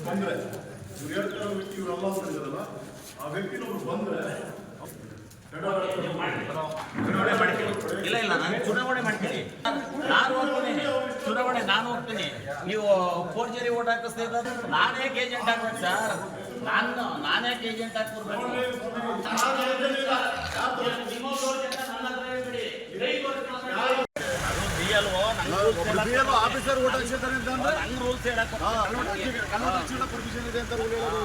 ಬಂದ್ರೆ ಇವರೆಲ್ಲ ಮಾಡಿದಾರಲ್ಲ ಆ ವ್ಯಕ್ತಿನೊಬ್ರು ಬಂದ್ರೆ ಇಲ್ಲ ನಾನು ಚುನಾವಣೆ ಮಾಡ್ತೀನಿ, ನಾನು ಹೋಗ್ತೀನಿ ಚುನಾವಣೆ, ನಾನು ಹೋಗ್ತೀನಿ. ನೀವು ಫೋರ್ಜರಿ ಓಟ್ ಹಾಕಿಸ್ತಾ ಇರೋದು ನಾನು ಯಾಕೆ ಏಜೆಂಟ್ ಆಗ್ಬೇಕು ಸರ್? ನಾನ್ಯಾಕೆ ಏಜೆಂಟ್ ಹಾಕ್ಬಿಡ್ಬೇಕು? ಆಫೀಸರ್ ಓಟ್ ಹಾಕ್ಸಿದ್ದಾರೆ ಅಂತ ಅಂದ್ರೆ ನಂಗೆ ರೂಲ್ಸ್ ಹೇಳಕ್ ಪರ್ಮಿಷನ್ ಇದೆ ಅಂತ ರೂಲ್ ಹೇಳೋದು.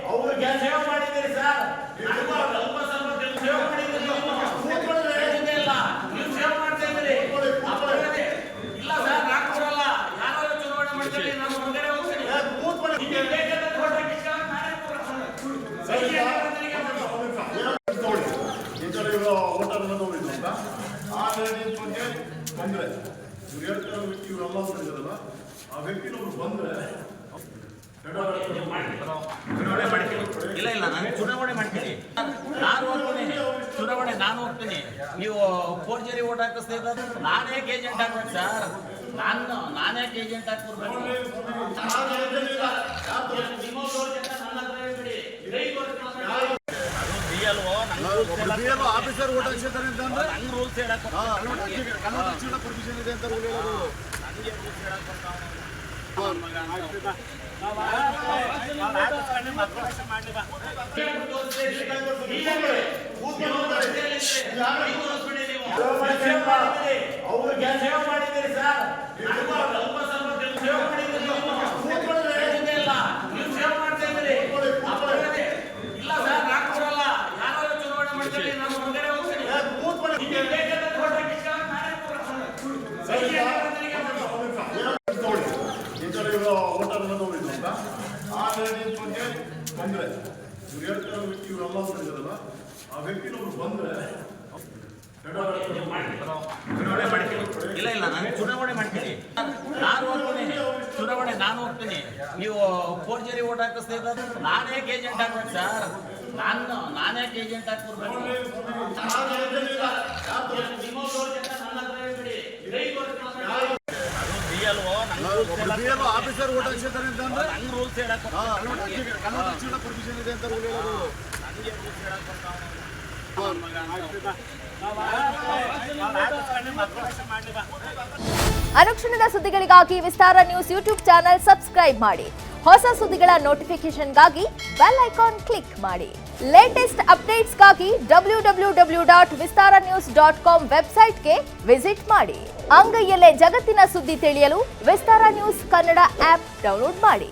ಅವರು ಸೇವೆ ಮಾಡಿದ್ದೀರಿ ಸರ್, ಇಲ್ಲ ಸರ್ ನಾನು ಕೊಡಲ್ಲ. ಯಾರು ಚುನಾವಣೆ ಮಾಡ್ತೀವಿ ನಾನು ಹೊರಗಡೆ ಹೋಗ್ತೀನಿ. ಬಂದ್ರೆ ಇವರೆಲ್ಲ ಮಾಡಿದಾರಲ್ಲ ಆ ವ್ಯಕ್ತಿನೊಬ್ರು ಬಂದ್ರೆ ಇಲ್ಲ ನಾನು ಚುನಾವಣೆ ಮಾಡ್ತೀನಿ, ನಾನು ಹೋಗ್ತೀನಿ ಚುನಾವಣೆ, ನಾನು ಹೋಗ್ತೀನಿ. ನೀವು ಫೋರ್ಜರಿ ಓಟ್ ಹಾಕಿಸ್ತಾ ಇರೋದು ನಾನು ಯಾಕೆ ಏಜೆಂಟ್ ಆಗ್ಬೇಕು ಸರ್? ನಾನ್ಯಾಕೆ ಏಜೆಂಟ್ ಹಾಕ್ಬಿಡ್ಬೇಕು? ಆಫೀಸರ್ ಓಟ್ ಹಾಕ್ಸಿದ್ದಾರೆ ಅಂತ ಅಂದ್ರೆ ನಂಗೆ ರೂಲ್ಸ್ ಹೇಳಕ್ ಪರ್ಮಿಷನ್ ಇದೆ ಅಂತ ರೂಲ್ ಹೇಳೋದು. ಅವರು ಸೇವೆ ಮಾಡಿದ್ದೀರಿ ಸರ್, ಸೇವೆ ಮಾಡ್ತಾ ಇದ್ದೀರಿ. ಇಲ್ಲ ಸರ್ ನಾನು ಕೊಡಲ್ಲ. ಯಾರು ಚುನಾವಣೆ ಮಾಡ್ತೀವಿ ನಾನು ಹೊರಗಡೆ ಹೋಗ್ತೀನಿ. ಬಂದ್ರೆ ಇವರೆಲ್ಲ ಮಾಡಿದಾರಲ್ಲ ಆ ವ್ಯಕ್ತಿನೊಬ್ರು ಬಂದ್ರೆ ಇಲ್ಲ ನಾನು ಚುನಾವಣೆ ಮಾಡ್ತೀನಿ, ನಾನು ಹೋಗ್ತೀನಿ ಚುನಾವಣೆ, ನಾನು ಹೋಗ್ತೀನಿ. ನೀವು ಫೋರ್ಜರಿ ಓಟ್ ಹಾಕಿಸ್ತಾ ಇರೋದು ನಾನು ಯಾಕೆ ಏಜೆಂಟ್ ಆಗ್ಬೇಕು ಸರ್? ನಾನ್ಯಾಕೆ ಏಜೆಂಟ್ ಹಾಕ್ಬಿಡ್ಬೇಕು? ಆಫೀಸರ್ ಓಟ್ ಹಾಕ್ಸಿದ್ದಾರೆ ಅಂತ ಅಂದ್ರೆ ನಂಗೆ ರೂಲ್ಸ್ ಹೇಳಕ್ ಪರ್ಮಿಷನ್ ಇದೆ ಅಂತ ರೂಲ್ ಹೇಳೋದು. ಅನುಕ್ಷಣದ ಸುದ್ದಿಗಳಿಗಾಗಿ ವಿಸ್ತಾರ ನ್ಯೂಸ್ ಯೂಟ್ಯೂಬ್ ಚಾನೆಲ್ ಸಬ್ಸ್ಕ್ರೈಬ್ ಮಾಡಿ. ಹೊಸ ಸುದ್ದಿಗಳ ನೋಟಿಫಿಕೇಶನ್ಗಾಗಿ ಬೆಲ್ ಐಕಾನ್ ಕ್ಲಿಕ್ ಮಾಡಿ. ಲೇಟೆಸ್ಟ್ ಅಪ್ಡೇಟ್ಸ್ಗಾಗಿ www.vistaranews.com ವೆಬ್ಸೈಟ್ಗೆ ವಿಸಿಟ್ ಮಾಡಿ. ಅಂಗೈಯಲ್ಲೇ ಜಗತ್ತಿನ ಸುದ್ದಿ ತಿಳಿಯಲು ವಿಸ್ತಾರ ನ್ಯೂಸ್ ಕನ್ನಡ ಆಪ್ ಡೌನ್ಲೋಡ್ ಮಾಡಿ.